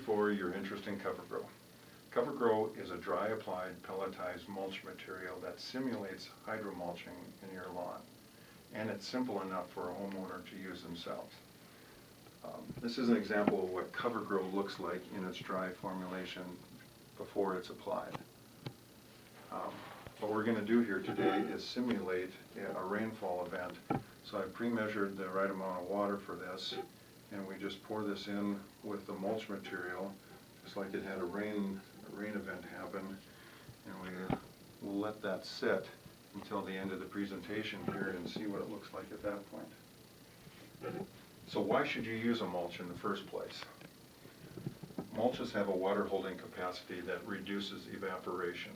for your interest in CoverGrow. CoverGrow is a dry applied pelletized mulch material that simulates hydromulching in your lawn, and it's simple enough for a homeowner to use themselves. This is an example of what CoverGrow looks like in its dry formulation before it's applied. What we're going to do here today is simulate a rainfall event. So I've pre-measured the right amount of water for this, and we just pour this in with the mulch material, just like it had a rain event happen, and we'll let that sit until the end of the presentation here and see what it looks like at that point. So why should you use a mulch in the first place? Mulches have a water holding capacity that reduces evaporation.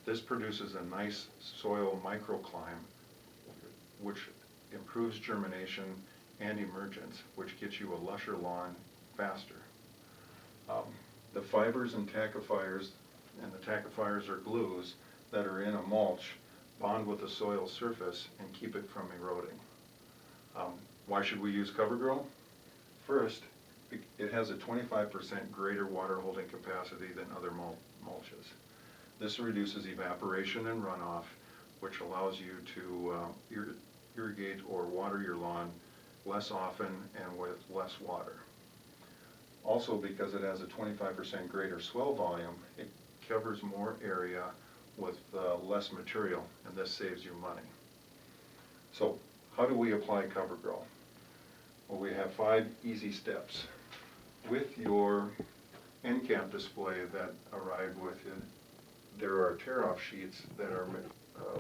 This produces a nice soil microclimate, which improves germination and emergence, which gets you a lusher lawn faster. The fibers and tackifiers, and the tackifiers are glues that are in a mulch, bond with the soil surface and keep it from eroding. Why should we use CoverGrow? First, it has a 25% greater water holding capacity than other mulches. This reduces evaporation and runoff, which allows you to irrigate or water your lawn less often and with less water. Also, because it has a 25% greater swell volume, it covers more area with less material, and this saves you money. So, how do we apply CoverGrow? Well, we have 5 easy steps. With your end cap display that arrived with it, there are tear-off sheets that are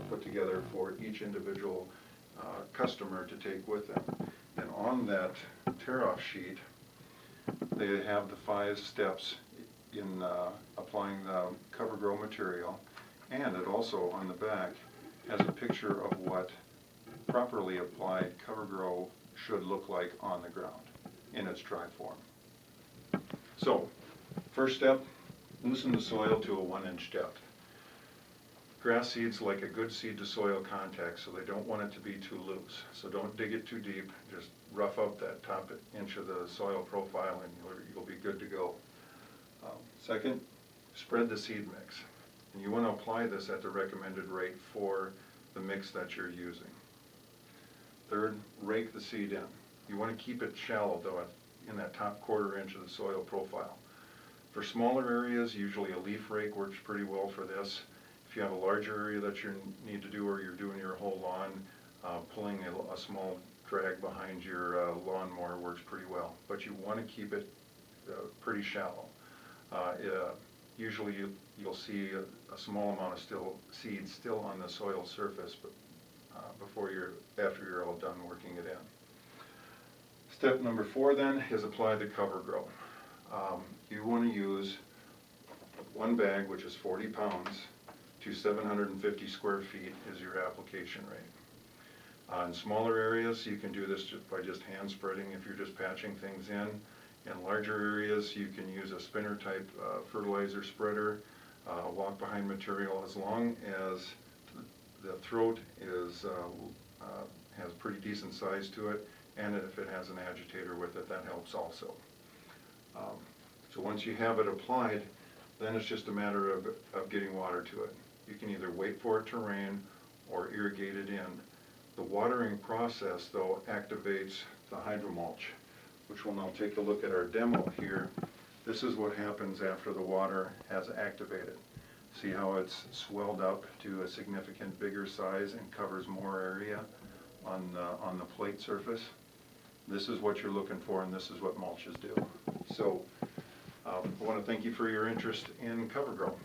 put together for each individual customer to take with them. And on that tear-off sheet, they have the 5 steps in applying the CoverGrow material, and it also on the back has a picture of what properly applied CoverGrow should look like on the ground in its dry form. So, first step, loosen the soil to a 1-inch depth. Grass seeds like a good seed to soil contact, so they don't want it to be too loose. So don't dig it too deep, just rough out that top inch of the soil profile and you'll be good to go. Second, spread the seed mix. And you want to apply this at the recommended rate for the mix that you're using. Third, rake the seed in. You want to keep it shallow though, in that top 1/4 inch of the soil profile. For smaller areas, usually a leaf rake works pretty well for this. If you have a larger area that you need to do, or you're doing your whole lawn, pulling a small drag behind your lawnmower works pretty well. But you want to keep it pretty shallow. Usually you'll see a small amount of seeds still on the soil surface, but after you're all done working it in. Step number 4 then is apply the CoverGrow. You want to use 1 bag, which is 40 pounds, to 750 square feet is your application rate. In smaller areas, you can do this by just hand spreading if you're just patching things in. In larger areas, you can use a spinner type fertilizer spreader, walk behind material, as long as the throat has pretty decent size to it, and if it has an agitator with it, that helps also. So once you have it applied, then it's just a matter of getting water to it. You can either wait for it to rain or irrigate it in. The watering process, though, activates the hydromulch, which we'll now take a look at our demo here. This is what happens after the water has activated. See how it's swelled up to a significant bigger size and covers more area on the plate surface? This is what you're looking for, and this is what mulches do. So I want to thank you for your interest in CoverGrow.